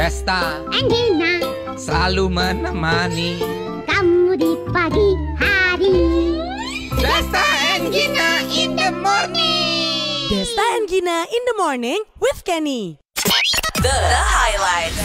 Desta Anggina selalu menemani kamu di pagi hari. Desta and Gina in the morning. Desta and Gina in the morning with Kenny. The highlight.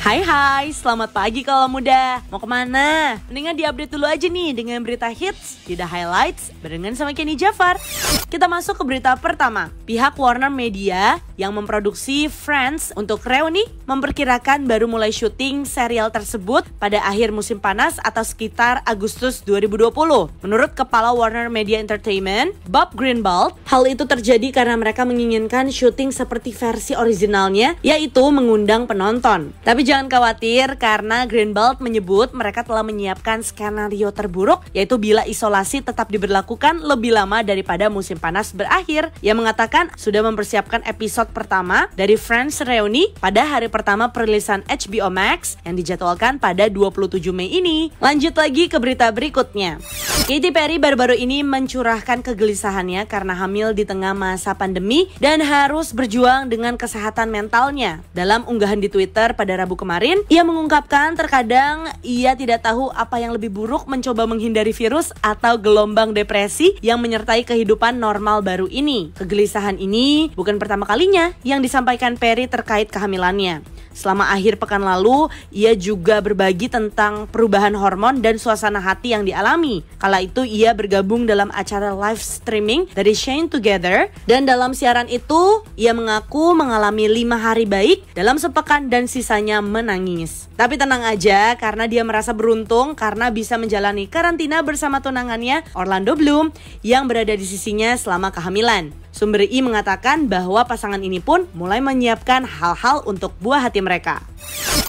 Hai, selamat pagi kaula muda. Mau kemana? Mendingan diupdate dulu aja nih dengan berita hits di The Highlights barengan sama Kenny Jafar. Kita masuk ke berita pertama. Pihak Warner Media yang memproduksi Friends untuk reuni memperkirakan baru mulai syuting serial tersebut pada akhir musim panas atau sekitar Agustus 2020. Menurut Kepala Warner Media Entertainment, Bob Greenblatt, hal itu terjadi karena mereka menginginkan syuting seperti versi originalnya, yaitu mengundang penonton. Tapi jangan khawatir karena Greenblatt menyebut mereka telah menyiapkan skenario terburuk, yaitu bila isolasi tetap diberlakukan lebih lama daripada musim panas berakhir. Ia mengatakan sudah mempersiapkan episode pertama dari Friends Reuni pada hari pertama perilisan HBO Max yang dijadwalkan pada 27 Mei ini. Lanjut lagi ke berita berikutnya. Katy Perry baru-baru ini mencurahkan kegelisahannya karena hamil di tengah masa pandemi dan harus berjuang dengan kesehatan mentalnya. Dalam unggahan di Twitter pada Rabu kemarin, ia mengungkapkan terkadang ia tidak tahu apa yang lebih buruk, mencoba menghindari virus atau gelombang depresi yang menyertai kehidupan normal baru ini. Kegelisahan ini bukan pertama kalinya yang disampaikan Perry terkait kehamilannya. Selama akhir pekan lalu, ia juga berbagi tentang perubahan hormon dan suasana hati yang dialami. Kala itu ia bergabung dalam acara live streaming dari Shane Together, dan dalam siaran itu ia mengaku mengalami 5 hari baik dalam sepekan dan sisanya menangis. Tapi tenang aja karena dia merasa beruntung karena bisa menjalani karantina bersama tunangannya Orlando Bloom yang berada di sisinya selama kehamilan. Sumber I mengatakan bahwa pasangan ini pun mulai menyiapkan hal-hal untuk buah hati mereka.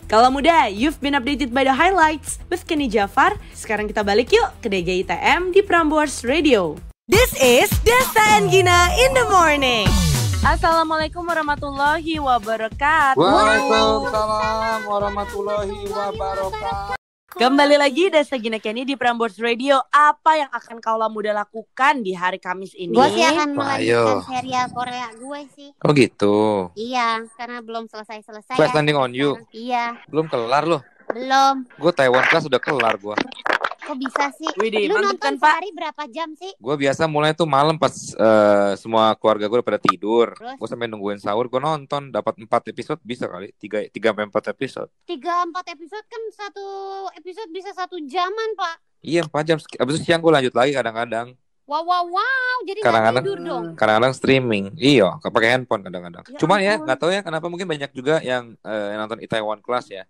Kalau muda, you've been updated by The Highlights with Kenny Jafar. Sekarang kita balik yuk ke DGITM di Prambors Radio. This is Desta and Gina in the morning. Assalamualaikum warahmatullahi wabarakatuh. Waalaikumsalam warahmatullahi wabarakatuh. Kembali lagi Desta Gina Kenny di Prambors Radio. Apa yang akan kaula muda lakukan di hari Kamis ini? Gue sih akan melanjutkan Ayo. serial Korea gue sih. Oh gitu. Iya, karena belum selesai-selesai. Class Landing on You. Iya, Belum kelar loh. belum. Gue Taiwan Class udah kelar gue. Kok bisa sih? Widih, Lu mantep nonton kan, Pak? sehari berapa jam sih? Gue biasa mulai tuh malam pas semua keluarga gue udah pada tidur. Terus? Gue sampai nungguin sahur. Gue nonton. Dapat 4 episode bisa kali. 3-4 episode. 3-4 episode kan satu episode bisa 1 jaman, Pak. Iya 4 jam. Abis itu siang gue lanjut lagi kadang-kadang. Wow, jadi nggak Kadang-kadang. tidur dong. Kadang-kadang streaming. Iya, pakai handphone kadang-kadang. Ya Cuman ya ampun. nggak tahu ya kenapa, mungkin banyak juga yang nonton Itaewon Class ya.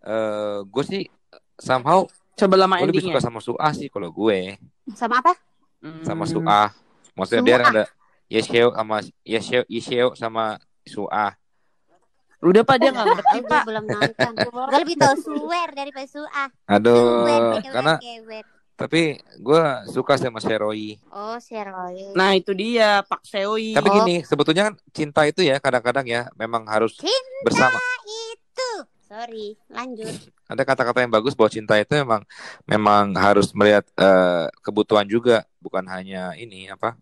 Gue sih somehow Coba lama gue lebih endingnya. suka sama Suah sih kalau gue. Sama apa? Sama Suah. Maksudnya dia Suah. ada Yesheo sama Suah. Udah Pak, dia nggak ngerti Gue Pak. belum nonton. Gue lebih tahu Suwer daripada Suah. Aduh, Kewer. karena tapi gue suka sama Seroi. Oh, Sheroy. Nah itu dia Pak Seoi. Tapi Oh. gini, sebetulnya kan cinta itu ya kadang-kadang ya memang harus Cinta bersama. itu. Sorry, lanjut. Ada kata-kata yang bagus bahwa cinta itu memang harus melihat kebutuhan juga, bukan hanya ini apa.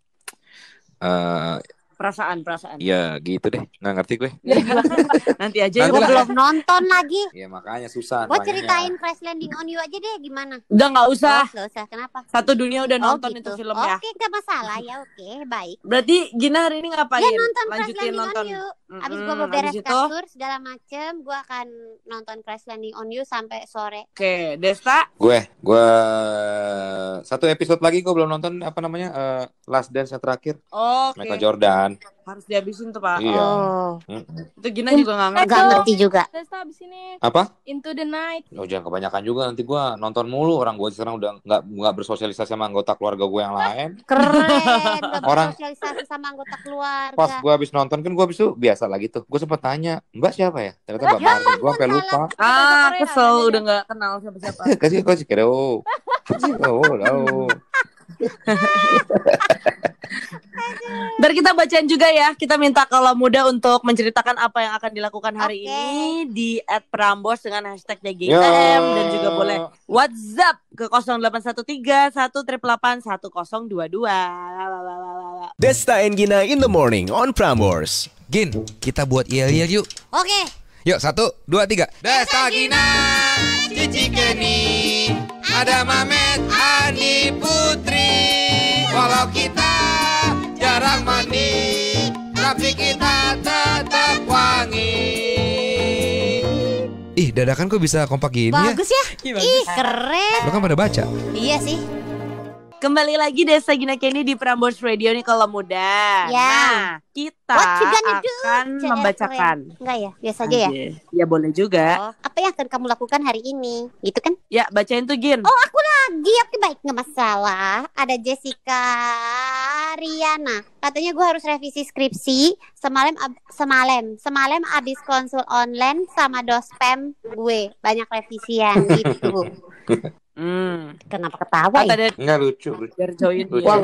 Perasaan. Ya gitu deh, nggak ngerti gue. Nanti aja Nanti Gue lah. belum nonton lagi. Ya makanya susah. Gue nanya. ceritain Crash Landing on You aja deh, gimana? Udah nggak usah. Gak usah, kenapa? Satu dunia udah nonton gitu. itu filmnya. Oke, gak masalah ya, oke, baik. Berarti Gina hari ini ngapain? Ya nonton Crash Lanjutin Landing nonton. on You. Abis gue Mm-mm, beberes abis itu? kasur segala macem, gue akan nonton Crash Landing on You sampai sore. Oke, Desta. Gue satu episode lagi gue belum nonton apa namanya Last Dance yang terakhir Oke. Michael Jordan. Harus dihabisin tuh Pak. Iya. Oh, Mm-mm. Itu Gina juga nggak ngerti. gak ngerti juga. Desta abis ini Apa? Into the Night. Oh jangan kebanyakan juga, nanti gue nonton mulu. Orang gue sekarang udah nggak bersosialisasi sama anggota keluarga gue yang lain. Keren, gak Orang- bersosialisasi sama anggota keluarga. Pas gue habis nonton kan gue habis itu biasa lagi tuh. Gue sempet tanya Mbak siapa ya? Ternyata Mbak Mari. Gue sampai lupa. Kesel udah nggak kenal siapa-siapa. Kasih kado. Ntar kita bacain juga ya. Kita minta kalau muda untuk menceritakan apa yang akan dilakukan hari Oke. ini di @prambors dengan hashtag Yo. DGITM dan juga boleh WhatsApp ke 0813 188 1022. Desta and Gina in the morning on Prambors. Gin, kita buat yel-yel yuk. Oke, Yuk 1, 2, 3. Desta Gina, Cici Kenny, ada Mamet, Ani Putri. Walau kita jarang mandi, tapi kita tetap wangi. Ih, dadakan kok bisa kompak gini ya? Bagus ya? Ih, keren. Lo kan pada baca. Iya sih. Kembali lagi Desta Gina Kenny di Prambors Radio nih kalau muda. Ya. Nah, kita What you gonna do? akan membacakan. Enggak ya? Biasa aja ya? Ya boleh juga. Oh, apa yang akan kamu lakukan hari ini? Gitu kan? Ya, bacain tuh Gin. Oh, aku lagi. Oke, baik. Nggak masalah. Ada Jessica Riana. Katanya gue harus revisi skripsi. Semalam abis konsul online sama dospem gue. Banyak revisian gitu. Kenapa ketawa ya? Enggak lucu. Biar join dia.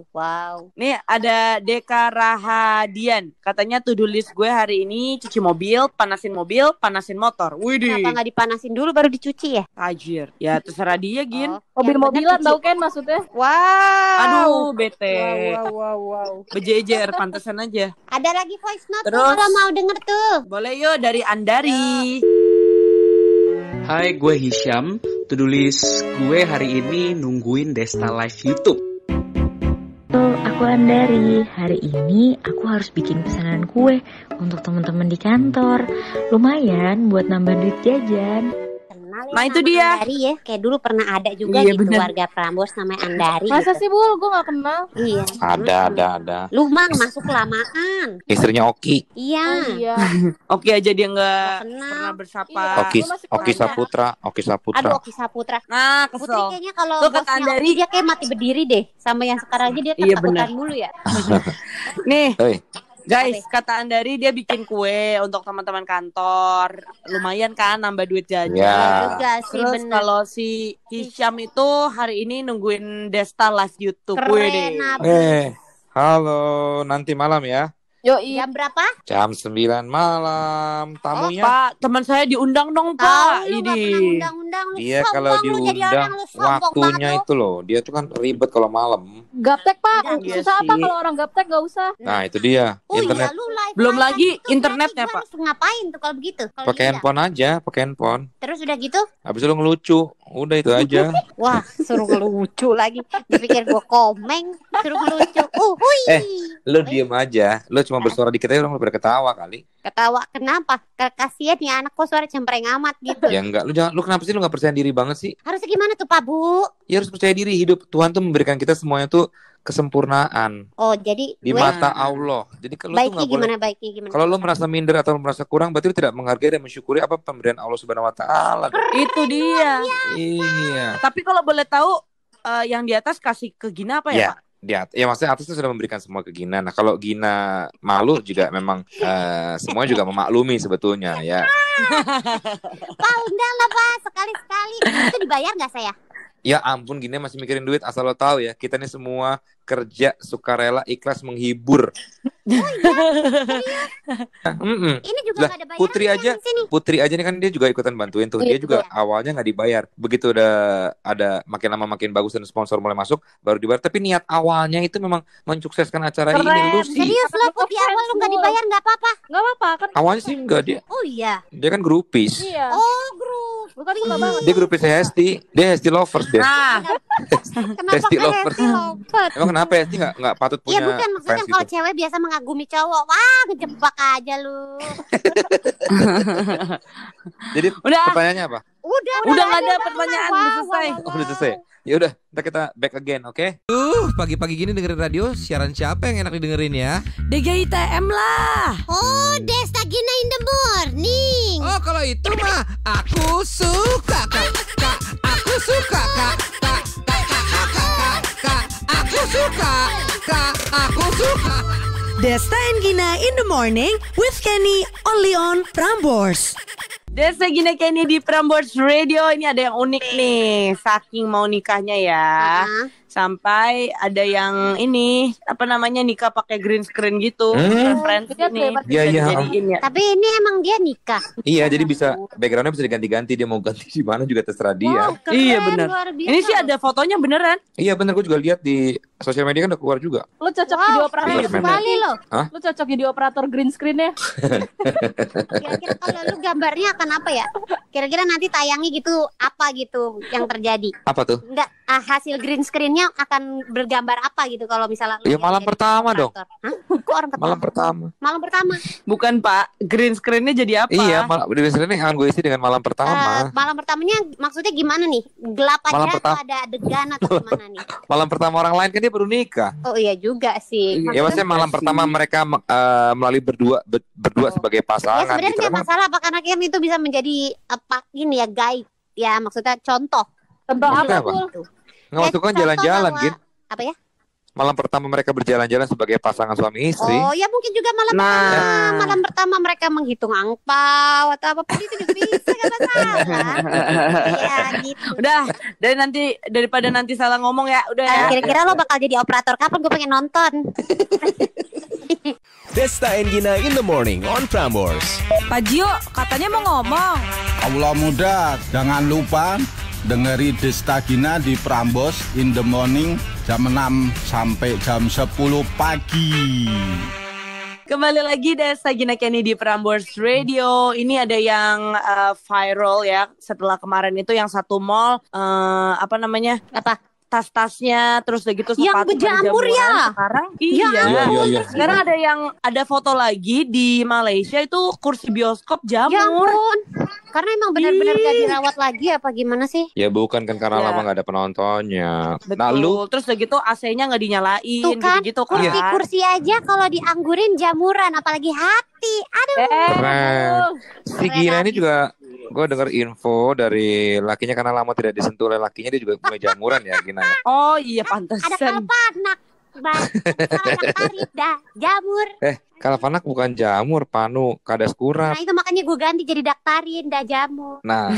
Wow. Nih ada Deka Rahadian. Katanya to-do list gue hari ini cuci mobil, panasin motor. Widih. Kenapa nggak dipanasin dulu baru dicuci ya? Tajir. Ya terserah dia Gin. Mobil-mobilan tau kan maksudnya? Wow. Aduh bete. Wow. Bejejer pantesan aja. Ada lagi voice note tuh Terus? kalau mau denger tuh. Boleh yuk dari Andari. Hai, gue Hisham. To-do list gue hari ini nungguin Desta Live YouTube. Aku Andari. Hari ini aku harus bikin pesanan kue untuk teman-teman di kantor. Lumayan buat nambah duit jajan. Kenal ya Nah, itu sama dia. Andari ya. Kayak dulu pernah ada juga Iya, gitu bener. warga Prambors namanya Andari. Masa gitu. sih Bul, gue gak kenal. Iya. Ada. Lu mang masuk kelamaan. Istrinya Oki. Iya. Oh iya. Oke aja dia nggak Nggak kenal. pernah bersapa. Iya. Oki, Lu masih Oki punya. Saputra. Aduh, Oki Saputra. Nah Putri kesel. kayaknya kalau Tuh, kata bosnya Andari. Oki dia kayak mati berdiri deh. Sama yang sekarang aja dia Iya, ketakutan benar. mulu ya. Nih Hei, guys, kata Andari dia bikin kue untuk teman-teman kantor. Lumayan kan nambah duit jajan. Ya. Juga sih Terus bener. kalau si Hisham itu hari ini nungguin Desta live YouTube. Wih deh. Keren abis. halo, nanti malam ya. Yoi. Jam berapa? Jam 9 malam. Tamunya Pak, teman saya diundang dong Tahu Pak. lu nggak pernah Ini. undang-undang lu. dia sombong kalau lu jadi diundang orang lu sombong waktunya banget lu. itu loh. Dia tuh kan ribet kalau malam. Gaptek Pak, Iya susah apa sih. kalau orang gaptek gak usah. Nah, itu dia. Oh Internet. iya lu live. Belum live lagi gitu, internetnya, berarti Pak. gua harus ngapain tuh kalau begitu? Kalau Pakai diundang? handphone aja, pakai handphone. Terus udah gitu? Habis itu lu ngelucu. Udah itu aja. Wah, suruh ngelucu lagi. Dipikir gua komeng, suruh ngelucu. Hui. Lu diem aja. Lu cuma bersuara dikit aja orang lu pada ketawa kali. Ketawa kenapa? Kasihan nih anak kok suara cempreng amat gitu. Ya enggak, lu kenapa sih lu enggak percaya diri banget sih? Harus gimana tuh Pak Bu? Ya harus percaya diri. Hidup Tuhan tuh memberikan kita semuanya tuh kesempurnaan Oh jadi di gue mata Allah. Jadi kalau tuh baiknya nggak boleh. gimana baiknya gimana? Kalau lu merasa minder atau merasa kurang, berarti lu tidak menghargai dan mensyukuri apa pemberian Allah Subhanahu Wa Taala. Itu dia. Iya. Tapi kalau boleh tahu yang di atas kasih ke Gina apa ya, Ya. Pak? Ya maksudnya atas itu sudah memberikan semua ke Gina. Nah kalau Gina malu juga memang semuanya juga memaklumi sebetulnya ya. Pak undang lah Pak sekali-sekali. Itu dibayar nggak saya? Ya ampun Gina masih mikirin duit, asal lo tahu ya, kita ini semua kerja sukarela ikhlas menghibur. Ini juga Lah, nggak ada bayaran Putri aja, di sini. Putri aja nih kan dia juga ikutan bantuin tuh. Dia juga awalnya nggak dibayar. Begitu udah ada makin lama makin bagus dan sponsor mulai masuk, baru dibayar. Tapi niat awalnya itu memang mensukseskan acara ini. Lu sih Serius lo Put di awal lu nggak dibayar nggak apa-apa? Gak apa-apa kan. awalnya sih enggak dia. Oh iya. Dia kan grupis. Iya. Oh grup. Gue kan suka banget. Dia grupis Hesti. Dia Hesti lovers dia. Nah, Kenapa Hesti kan lovers. Hesti lovers? Emang kenapa Hesti nggak patut Iya punya bukan maksudnya fans kalau gitu? cewek biasa mengagumi cowok. Wah ngejebak aja lu. Jadi udah. pertanyaannya apa? Udah Nggak ada pertanyaan, udah selesai. Oh, udah selesai. Ya udah, ntar kita back again, oke? Pagi-pagi gini dengerin radio, siaran siapa yang enak didengerin ya? DGITM lah. Oh Desta Gina in the morning. Oh kalau itu mah aku suka kak. Aku suka kak. Aku suka kak. Aku suka. Desta and Gina in the morning with Kenny only on Prambors. Desta Gina Kenny di Prambors Radio. Ini ada yang unik nih, saking mau nikahnya ya. sampai ada yang ini apa namanya nikah pakai green screen gitu. Friends ini. Iya. Tapi ini emang dia nikah. Iya, jadi bisa backgroundnya bisa diganti-ganti, dia mau ganti di mana juga terserah dia. Wow, keren, Iya benar. luar biasa. Ini sih ada fotonya beneran. Iya bener, gue juga lihat di sosial media kan udah keluar juga. Lo cocok jadi operator keren sekali loh. Lo cocok jadi operator green screen-nya. Kira-kira kalau lu gambarnya akan apa ya? Kira-kira nanti tayangi gitu apa gitu yang terjadi? Apa tuh? Enggak, hasil green screen-nya akan bergambar apa gitu kalau misalnya lu Ya malam jadi pertama dong. operator? Hah? Kok orang pertama? Malam pertama. Malam pertama. Bukan Pak, green screen-nya jadi apa? Iya, biasanya akan gue isi dengan malam pertama. Malam pertamanya maksudnya gimana nih? Gelap aja Malam atau pertama. ada adegan atau gimana nih? Malam pertama orang lain kan dia baru nikah. Oh iya juga sih. Ya maksudnya malam pertama mereka melalui berdua sebagai Ya pasangan sebenarnya gitu. nggak Emang masalah apa karena kan itu bisa menjadi apa ini ya guide ya maksudnya contoh. Contoh Maksudnya apa? apa? Bul? nggak masuk kan Contoh jalan-jalan bahwa- Gin. Apa ya? Malam pertama mereka berjalan-jalan sebagai pasangan suami istri. Oh ya mungkin juga malam pertama mereka menghitung angpau atau apapun itu juga bisa nggak masalah. Iya gitu. Udah, daripada nanti salah ngomong ya, udah ya. Kira-kira lo bakal jadi operator kapan? Gue pengen nonton. Desta and Gina in the morning on Prambors. Pak Gio, katanya mau ngomong. Allah muda, jangan lupa dengeri Desta Gina di Prambors in the morning jam 6 sampai jam 10 pagi. Kembali lagi Desta Gina Kenny di Prambors Radio. Ini ada yang viral ya setelah kemarin itu yang satu mall apa namanya? Apa? Tas-tasnya terus udah gitu Yang sepatu berjamur berjamuran. ya? Sekarang Ya Iya. Sekarang ada foto lagi di Malaysia itu kursi bioskop Ya jamur. ampun. Karena emang benar-benar gak dirawat lagi apa gimana sih? Ya bukan kan karena Ya. lama nggak ada penontonnya. Betul. Nah lu Terus udah gitu AC-nya nggak dinyalain Tuh kan, gitu kan. kursi-kursi aja kalau dianggurin jamuran, apalagi hati. Aduh. keren. Si Gina ini abis. juga gue denger info dari lakinya karena lama tidak disentuh oleh lakinya dia juga mulai jamuran ya Gina. Ya? Oh iya Ada pantesan. kalpanak. Salah tarik dah, jamur. Kalpanak bukan jamur, panu, kadas kurap. Nah itu makanya gue ganti jadi daktarin dah jamur. Nah,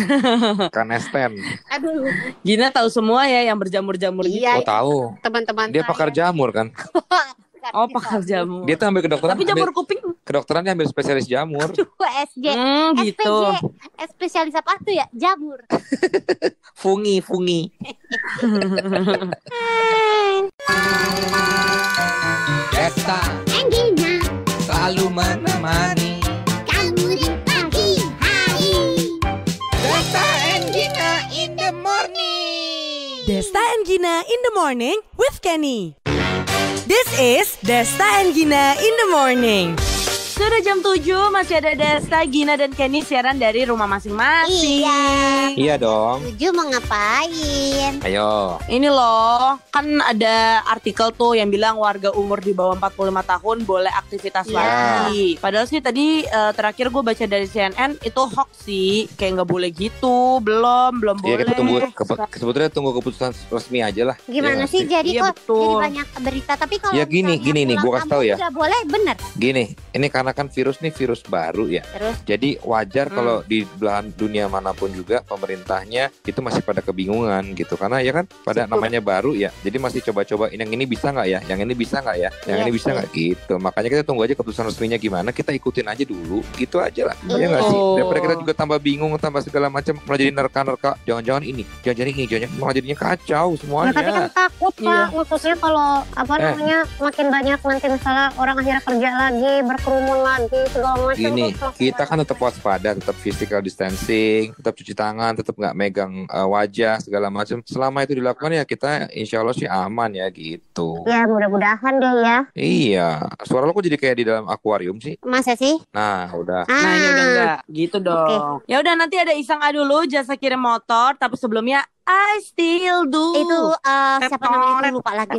kanesten. Aduh. Gina tahu semua ya yang berjamur-jamur gitu. Iya, Oh tahu. teman-teman Dia saya. pakar jamur kan. Oh pakar jamur. Dia tuh ambil kedokteran. Tapi jamur kuping. Kedokteran dia ambil spesialis jamur. SJ, Gitu. SPJ, spesialis apa tuh ya? Jamur. Fungi. Desta Anggina, selalu menemani. kamu di pagi hari. Desta and Gina in the morning. Desta and Gina in the morning with Kenny. This is Desta and Gina in the morning. Sudah jam 7 masih ada Desta, Gina dan Kenny siaran dari rumah masing-masing. Iya dong. Tujuh mau ngapain? Ayo. Ini loh, kan ada artikel tuh yang bilang warga umur di bawah 45 tahun boleh aktivitas Iya. lagi. Padahal sih tadi terakhir gue baca dari CNN itu hoax sih, kayak nggak boleh gitu, belum Iya boleh. kita tunggu sebetulnya tunggu keputusan resmi aja lah. Gimana Ya, sih jadi Iya, kok betul. jadi banyak berita tapi kalau Ya, gini nih, gua kasih tahu ya. Udah boleh bener. Gini, ini karena kan virus nih virus baru ya. Terus Jadi wajar kalau di belahan dunia manapun juga pemerintahnya itu masih pada kebingungan gitu. Karena ya kan pada namanya baru ya. Jadi masih coba-coba yang ini bisa nggak ya, yang ini bisa nggak ya, yang Iya ini bisa sih. nggak gitu. Makanya kita tunggu aja keputusan resminya gimana. Kita ikutin aja dulu, gitu aja lah. Ya nggak sih? Oh. Daripada kita juga tambah bingung, tambah segala macam, malah jadi nerka-nerka. Jangan-jangan ini, jangan malah jadinya kacau semuanya. Nah, tapi kan takut Iya. Pak, maksudnya kalau apa namanya makin banyak nanti misalnya orang akhirnya kerja lagi, berkerumun lagi, segala macam. Gini, terus kita kan tetap waspada, tetap physical distancing, tetap cuci tangan, tetap nggak megang wajah segala macam. Selama itu dilakukan ya kita insya Allah sih aman ya gitu. ya mudah-mudahan deh ya. Iya, suara lo kok jadi kayak di dalam akuarium sih? Masa sih? Nah, udah. Nah ini udah enggak gitu dong. Ya udah nanti ada Isang A dulu jasa kirim motor, tapi sebelumnya I still do. Itu siapa namanya itu lupa lagi.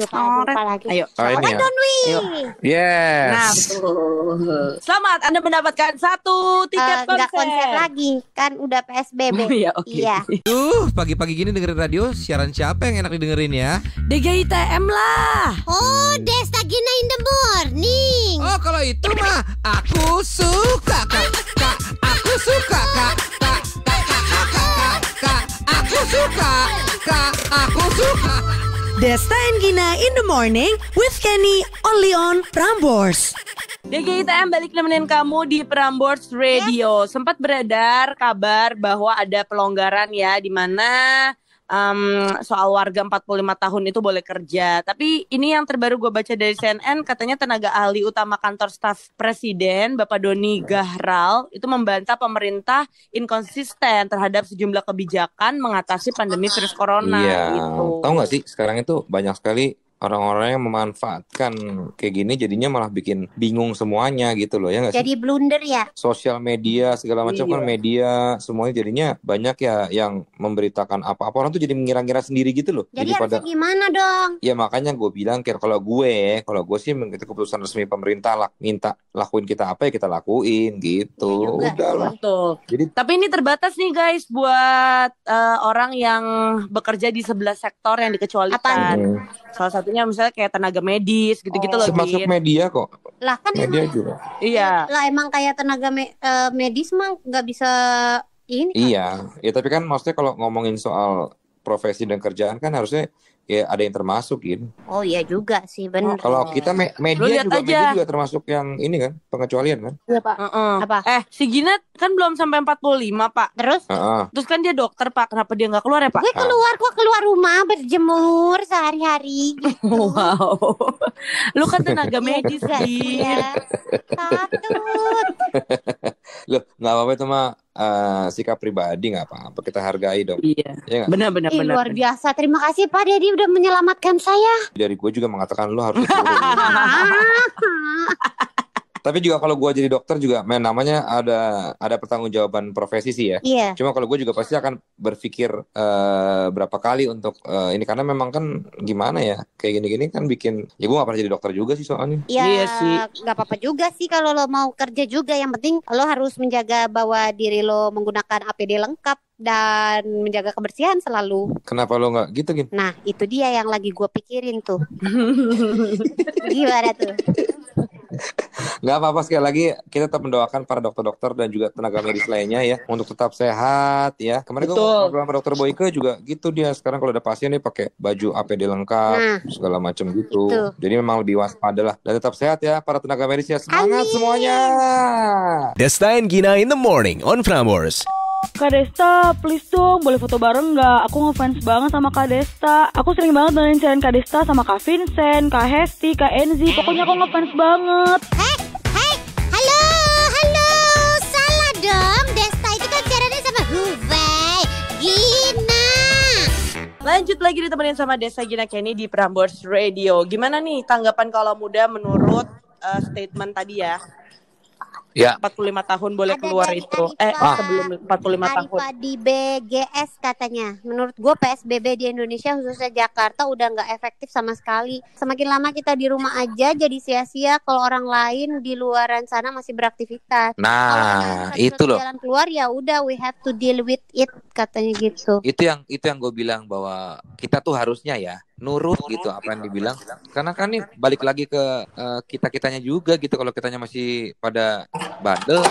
Ayo. Oh, ini ya. Ayo. Yes. Nah betul. Selamat Anda mendapatkan 1 tiket konser. Nggak konser lagi, kan udah PSBB. Oh, iya, oke. Iya. Duh, pagi-pagi gini dengerin radio, siaran siapa yang enak didengerin ya? DGITM lah. Oh, Desta Gina in the morning. Oh, kalau itu mah aku suka, Kak. Aku suka, Kak. Aku suka, Kak. Aku suka. Desta and Gina in the morning with Kenny only on Prambors. DGITM balik nemenin kamu di Prambors Radio. Sempat beredar kabar bahwa ada pelonggaran ya, di mana soal warga 45 tahun itu boleh kerja. Tapi ini yang terbaru gue baca dari CNN, katanya tenaga ahli utama kantor staf presiden, Bapak Doni Gahral, itu membantah pemerintah inkonsisten terhadap sejumlah kebijakan mengatasi pandemi virus corona. Iya, gitu. tahu nggak sih sekarang itu banyak sekali orang-orang yang memanfaatkan kayak gini, jadinya malah bikin bingung semuanya gitu loh, ya nggak sih? Jadi blunder ya. Sosial media segala macam kan media semuanya jadinya banyak ya yang memberitakan apa-apa, orang tuh jadi mengira-ngira sendiri gitu loh. Jadi harusnya gimana dong? Ya makanya gue bilang kalau gue sih mengikuti keputusan resmi pemerintah, minta lakuin kita apa ya kita lakuin gitu. Udahlah. Betul. Jadi tapi ini terbatas nih guys buat orang yang bekerja di 11 sektor yang dikecualikan. Salah satunya misalnya kayak tenaga medis gitu-gitu loh. Termasuk media kok. Lah kan media emang, juga. Iya. Lah emang kayak tenaga medis mah nggak bisa ini. Iya, ya tapi kan maksudnya kalau ngomongin soal profesi dan kerjaan kan harusnya ya ada yang termasuk gitu. Oh iya juga sih, benar. Kalau kita media juga termasuk yang ini kan, pengecualian kan? Iya Pak. Apa? Si Gina kan belum sampai 45 Pak. Terus kan dia dokter Pak, kenapa dia nggak keluar ya Pak? Gue keluar rumah berjemur sehari-hari gitu. Wow. Lu kan tenaga medis ya. Takut. Loh, nggak apa-apa itu mah sikap pribadi, nggak apa-apa, kita hargai dong. Iya. Ya, benar. Luar biasa, terima kasih Pak Dedi udah menyelamatkan saya. Dari gue juga mengatakan lu harus turun. Tapi juga kalau gue jadi dokter juga namanya ada pertanggungjawaban profesi sih ya. Iya. Cuma kalau gue juga pasti akan berpikir berapa kali untuk ini, karena memang kan gimana ya, kayak gini-gini kan bikin ya gue gak pernah jadi dokter juga sih soalnya. Iya sih. Gak apa-apa juga sih kalau lo mau kerja juga, yang penting lo harus menjaga bahwa diri lo menggunakan APD lengkap dan menjaga kebersihan selalu. Kenapa lo gak gitu Gin? Nah itu dia yang lagi gue pikirin tuh. Gimana tuh? Nggak apa-apa, sekali lagi kita tetap mendoakan para dokter-dokter dan juga tenaga medis lainnya ya untuk tetap sehat ya. Kemarin gue ngobrol sama dokter Boyke juga gitu, dia sekarang kalau ada pasien nih pakai baju APD lengkap segala macam gitu. Jadi memang lebih waspada lah, dan tetap sehat ya para tenaga medis ya. Semangat semuanya. Desta and Gina in the morning on Prambors. Kak Desta, please dong, boleh foto bareng nggak? Aku ngefans banget sama Kak Desta. Aku sering banget nonton siaran Kak Desta sama Kak Vincent, Kak Hesti, Kak Enzi. Pokoknya aku ngefans banget. Halo, salah dong. Desta itu kan siarannya sama Huwei, Gina. Lanjut lagi ditemenin sama Desta, Gina, Kenny di Prambors Radio. Gimana nih tanggapan kalau muda menurut statement tadi ya? Ya. 45 tahun boleh keluar itu. Sebelum 45 tahun. Di BGS katanya. Menurut gue PSBB di Indonesia khususnya Jakarta udah nggak efektif sama sekali. Semakin lama kita di rumah aja jadi sia-sia kalau orang lain di luaran sana masih beraktivitas. Nah, itu loh. Jalan keluar ya udah, we have to deal with it katanya gitu. Itu yang gue bilang bahwa kita tuh harusnya ya nurut gitu apa yang dibilang, karena kan nih balik lagi ke kita-kitanya juga gitu. Kalau kitanya masih pada bandel.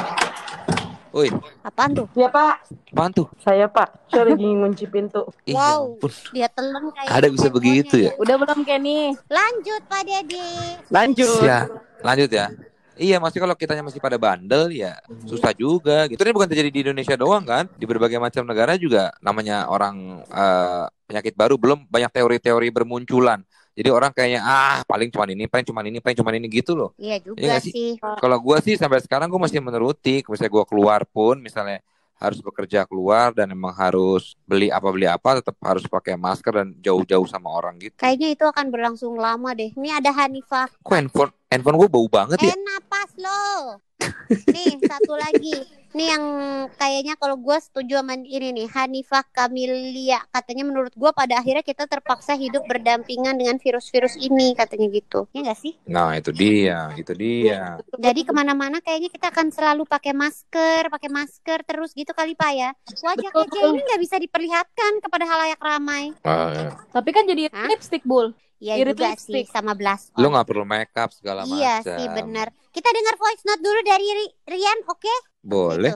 Woi, apaan tuh? Ya Pak. Apaan tuh? Saya Pak, saya lagi ngunci pintu. Wow, dia telan kayak ada bisa begitu ya? Udah belum Kenny? Lanjut Pak Dedi. Lanjut ya. Iya, masih kalau kitanya masih pada bandel ya susah juga gitu. Ini bukan terjadi di Indonesia doang kan, di berbagai macam negara juga namanya orang penyakit baru, belum banyak teori-teori bermunculan. Jadi orang kayaknya paling cuma ini gitu loh. Iya juga sih. Kalau gue sih sampai sekarang gue masih menuruti. Misalnya gue keluar pun, misalnya harus bekerja keluar dan emang harus beli apa tetap harus pakai masker dan jauh-jauh sama orang gitu. Kayaknya itu akan berlangsung lama deh. Ini ada Hanifah. Kok handphone gue bau banget ya? Napas lo. Nih satu lagi. Nih yang kayaknya kalau gue setuju sama ini nih, Hanifah Kamilia. Katanya menurut gue pada akhirnya kita terpaksa hidup berdampingan dengan virus-virus ini, katanya gitu. Ya nggak sih? Nah itu dia. Jadi kemana-mana kayaknya kita akan selalu pakai masker terus gitu kali Pak ya. Wajah kece ini nggak bisa diperlihatkan kepada halayak ramai. Tapi kan jadi lipstick Bul. Iya juga sih, sama blush on. Lo gak perlu make up segala macam. Iya sih benar. Kita dengar voice note dulu dari Rian, oke? Boleh.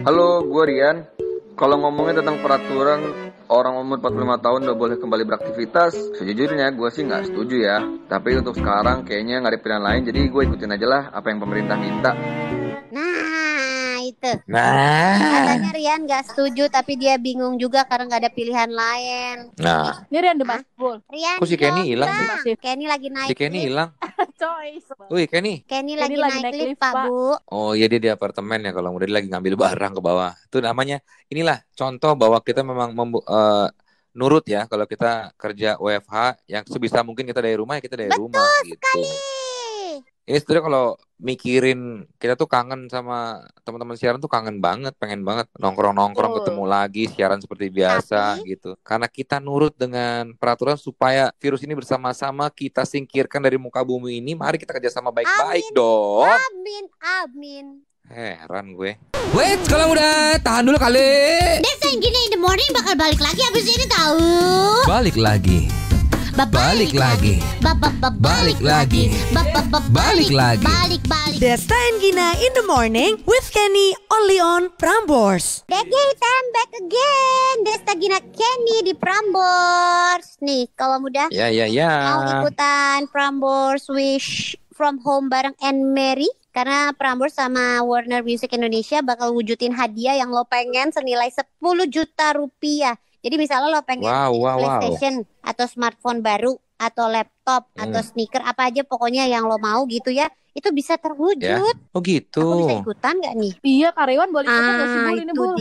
Halo, gue Rian. Kalau ngomongin tentang peraturan orang umur 45 tahun udah boleh kembali beraktivitas, sejujurnya gue sih nggak setuju ya. Tapi untuk sekarang kayaknya nggak ada pilihan lain, jadi gue ikutin aja lah apa yang pemerintah minta. Nah itu. Nah. Katanya Rian nggak setuju, tapi dia bingung juga karena nggak ada pilihan lain. Nah. Ini Rian debat full. Rian. Kok si Kenny hilang sih? Kenny lagi naik. Si Kenny hilang. Choice. Wih, Kenny. Kenny lagi naik lift, Pak, Bu. Oh iya, dia di apartemen ya. Kalau udah dia lagi ngambil barang ke bawah. Itu namanya, inilah contoh bahwa kita memang nurut ya. Kalau kita kerja WFH, yang sebisa mungkin kita dari rumah, ya kita dari rumah. Betul gitu. sekali. Ini sebenarnya kalau mikirin, kita tuh kangen sama teman-teman siaran tuh kangen banget, pengen banget nongkrong-nongkrong, ketemu lagi, siaran seperti biasa gitu. Karena kita nurut dengan peraturan supaya virus ini bersama-sama kita singkirkan dari muka bumi ini. Mari kita kerjasama baik-baik dong. Amin. Heran gue. Wait, kalau udah tahan dulu kali. Desa yang gini in the morning bakal balik lagi abis ini tahu. Balik lagi. Balik lagi. Balik lagi. Balik lagi. Desta and Gina in the morning with Kenny only on Prambors. I'm back again. Desta Gina Kenny di Prambors. Nih, kalau muda Ya. mau ikutan Prambors Wish from Home bareng Anne Mary. Karena Prambors sama Warner Music Indonesia bakal wujudin hadiah yang lo pengen senilai 10 juta rupiah. Jadi misalnya lo pengen PlayStation atau smartphone baru atau laptop atau sneaker apa aja pokoknya yang lo mau gitu ya, itu bisa terwujud. Ya? Oh gitu. Aku bisa ikutan nggak nih? Iya, karyawan boleh ikutan nggak sih, Bu? Ini Bu.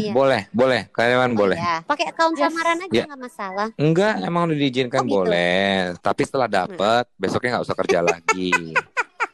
Boleh. Karyawan boleh. Ya. Pakai akun samaran aja nggak masalah. Enggak, emang udah diizinkan gitu? boleh. Tapi setelah dapet, besoknya nggak usah kerja lagi.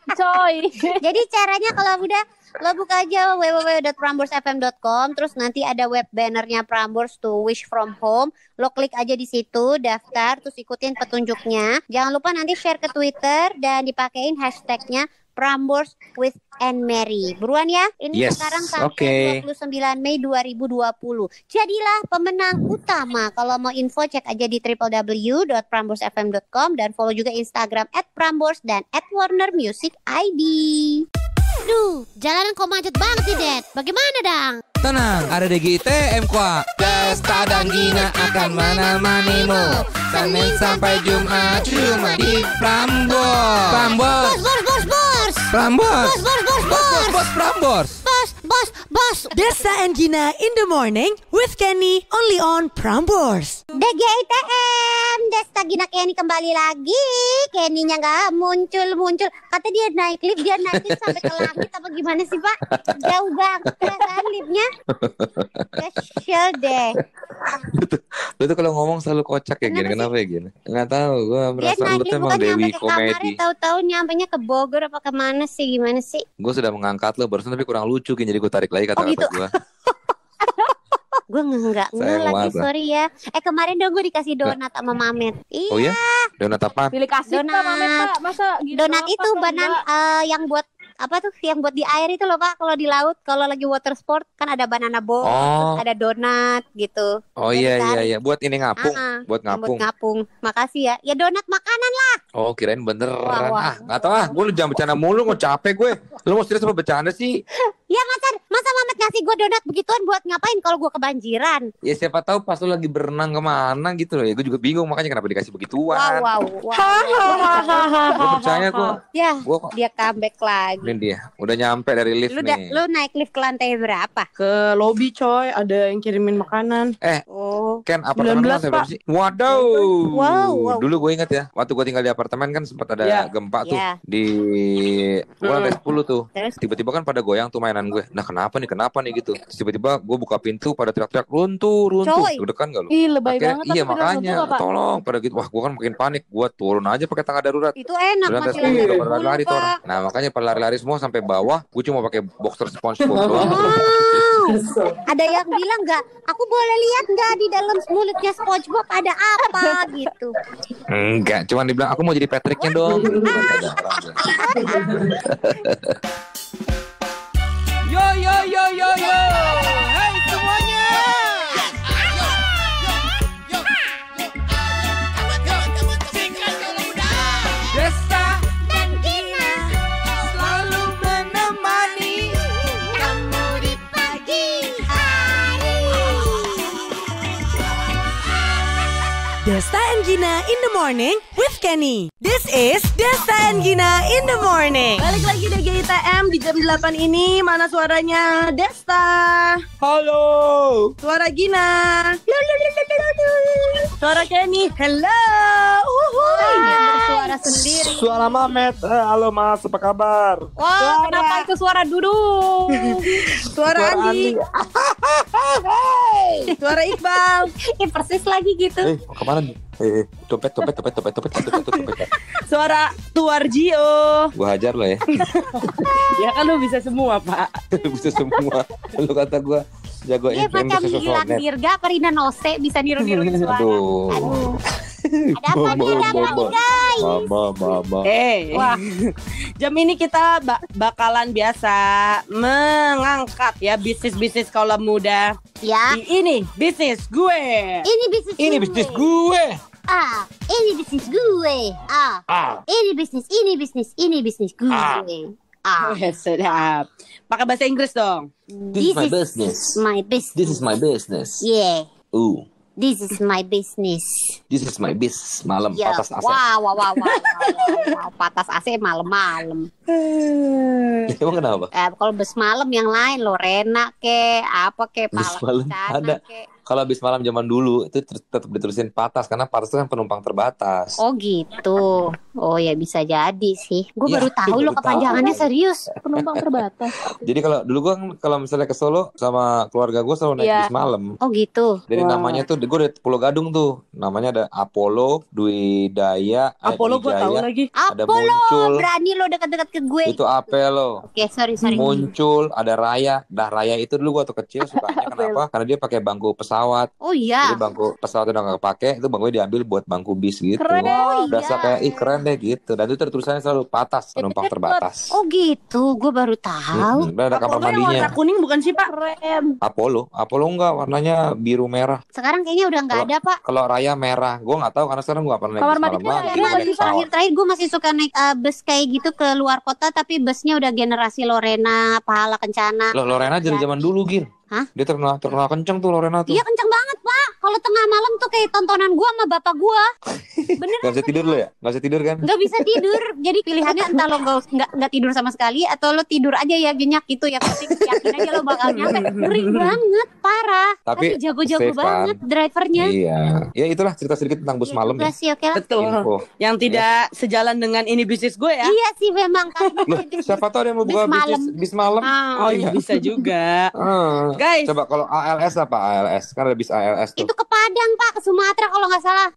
Coy. Jadi caranya kalau udah lo buka aja www.pramborsfm.com, terus nanti ada web bannernya Prambors to Wish from Home. Lo klik aja di situ, daftar, terus ikutin petunjuknya. Jangan lupa nanti share ke Twitter dan dipakein hashtagnya Prambors with Anne Mary. Buruan ya. Ini sekarang sampai 29 Mei 2020. Jadilah pemenang utama. Kalau mau info cek aja di www.pramborsfm.com dan follow juga Instagram @prambors dan @warnermusicid. Duh, jalanan kok macet banget nih, Dad. Bagaimana, Dang? Tenang, ada DGITM kuat. Desta dan Gina akan menemanimu Senin sampai Jumat cuma di Prambors. Prambors. Desta and Gina in the morning with Kenny only on Prambors. DGITM, Desta Gina Kenny kembali lagi. Kenny-nya nggak muncul. Kata dia naik lift, sampai ke langit apa gimana sih, Pak? Jauh banget kan liftnya. Kesel deh. Lu tuh kalau ngomong selalu kocak ya gini. Kenapa ya gini? Nggak tahu, gue merasa lu tuh emang Dewi komedi. Tahu-tahu nyampenya ke Bogor apa kemana sih? Gimana sih? Gue sudah mengangkat lo barusan tapi kurang lucu gini, jadi gue tarik lagi kata-kata gitu. gue. Gue nggak lagi, sorry ya. Kemarin dong gue dikasih donat sama Mamet. Iya. Oh ya? Donat apa? Pilih kasih donat. Mamet, Pak. Masa gitu? Donat itu banan yang buat apa tuh, yang buat di air itu loh, Pak. Kalau di laut, kalau lagi water sport kan ada banana boat, ada donat gitu. Oh iya. Buat ini ngapung, buat ngapung. Makasih ya. Ya donat makanan lah. Oh, kirain beneran. Nggak tahu gue lu jangan bercanda mulu, gue capek gue. Lu mau serius apa bercanda sih? Ya masa Mamet ngasih gue donat begituan buat ngapain kalau gue kebanjiran? Ya siapa tahu pas lu lagi berenang kemana gitu loh. Ya gue juga bingung makanya kenapa dikasih begituan. Wow. Gue percaya kok. Ya, dia comeback lagi. Ini dia, udah nyampe dari lift nih. Lu naik lift ke lantai berapa? Ke lobby coy, ada yang kirimin makanan. Ken, apartemen lu lantai berapa sih? Wow. Dulu gue ingat ya, waktu gue tinggal di apartemen kan sempat ada gempa tuh di gue lantai 10 tuh. Tiba-tiba kan pada goyang tuh mainan gue. Nah kenapa nih gitu. Tiba-tiba gue buka pintu pada teriak-teriak runtuh. Deg-degan gak lu? Ih, lebay banget. Iya makanya, tolong pada gitu. Wah gue kan makin panik. Gue turun aja pakai tangga darurat. Itu enak, masih lari-lari tuh. Nah makanya pada lari-lari semua sampai bawah. Gue cuma pakai boxer SpongeBob doang. Ada yang bilang nggak? Aku boleh lihat nggak di dalam mulutnya SpongeBob ada apa gitu? Enggak, cuma dibilang aku mau jadi Patricknya dong. Yo. Hai semuanya. Desta dan Gina selalu menemani kamu di pagi hari. Desta and Gina in the morning with Kenny. This is Desta and Gina in the morning. Balik lagi deh GITM di jam 8 ini. Mana suaranya Desta? Halo. Suara Gina. Suara Kenny. Hello. Dia bersuara sendiri. Suara Mamet. Halo Mas, apa kabar? Wah, kenapa itu suara duduk? Suara Andi. Suara Iqbal. Persis lagi gitu. Mau kemana nih? Dompet. Suara Tuarjio. Gua hajar lo ya. Ya kan lu bisa semua, Pak. Bisa semua. Lu kata gua jago Dia FM macam bisa Gilang sosmed. Dirga apa Rina Nose bisa niru-niruin suara. Aduh. Ada apa nih guys? Mama. Wah, jam ini kita bakalan biasa mengangkat ya bisnis-bisnis kaula muda. Ya. Ini bisnis gue. Ini bisnis gue. Ini bisnis gue. Ini bisnis gue. Sedap. Pakai bahasa Inggris dong. This is my business. My business. This is my business. Yeah. This is my business. This is my business. Malam Yeah. patas AC. Wow. Patas AC malam-malam. Emang kenapa? Kalau bus malam yang lain Lorena apa Bis malam ada. Kalau bis malam zaman dulu itu tetap ditulisin patas karena patas itu kan penumpang terbatas. Oh gitu. Oh ya bisa jadi sih. Gue Ya, baru tahu baru loh kepanjangannya tahu. serius. Penumpang terbatas. Jadi kalau dulu gue kalau misalnya ke Solo sama keluarga gue selalu naik Iya. bis malam. Oh gitu. Jadi namanya tuh gue dari Pulau Gadung tuh. Namanya ada Apollo, Dwi Daya, Apollo gue tahu lagi. Ada Apollo, Muncul. berani lo dekat-dekat ke gue. Itu Apelo. Oke, sorry. Muncul, ada Raya. Dah Raya itu dulu gue waktu kecil sukanya kenapa? Karena dia pakai bangku pesawat. Oh iya. Jadi bangku pesawat udah gak kepake, itu bangkunya diambil buat bangku bis gitu. Keren. Oh, Berasa iya. kayak keren deh gitu. Dan itu tulisannya selalu patas, penumpang terbatas. Oh gitu, gue baru tahu. Dan ada kamar Apollo yang warna mandinya. kuning bukan sih, Pak? Apollo enggak, warnanya biru merah. Sekarang kayaknya udah nggak ada pak. Kalau Raya merah, gue nggak tahu karena sekarang gue nggak pernah naik Kamar bis malam mandinya lagi. Karena Gue naik pesawat. terakhir gue masih suka naik bus kayak gitu ke luar kota, tapi busnya udah generasi Lorena, Pahala Kencana. Loh, Lorena dari zaman dulu, Gir. Hah? Dia terkenal kenceng tuh Lorena tuh. Iya kenceng banget pak. Kalau tengah malam tuh kayak tontonan gue sama bapak gue. Bener. Gak bisa tidur lo ya? Gak bisa tidur kan? Nggak bisa tidur. Jadi pilihannya entah lo nggak tidur sama sekali atau lo tidur aja ya genyak gitu ya. Penting yakin aja lo bakal nyampe. Ngeri banget, parah. Tapi jago-jago safe, kan? banget drivernya. Iya. Ya itulah cerita sedikit tentang bus malam ya. Udah sih oke lah. Betul. Info. Yang tidak sejalan dengan ini bisnis gue ya. Iya sih memang kan. Loh, siapa tahu ada yang mau buka Bis malam. bis malam? Oh iya bisa juga. Guys. Coba kalau ALS apa ALS? Kan ada bis ALS tuh. Itu ke Padang pak, ke Sumatera kalau nggak salah.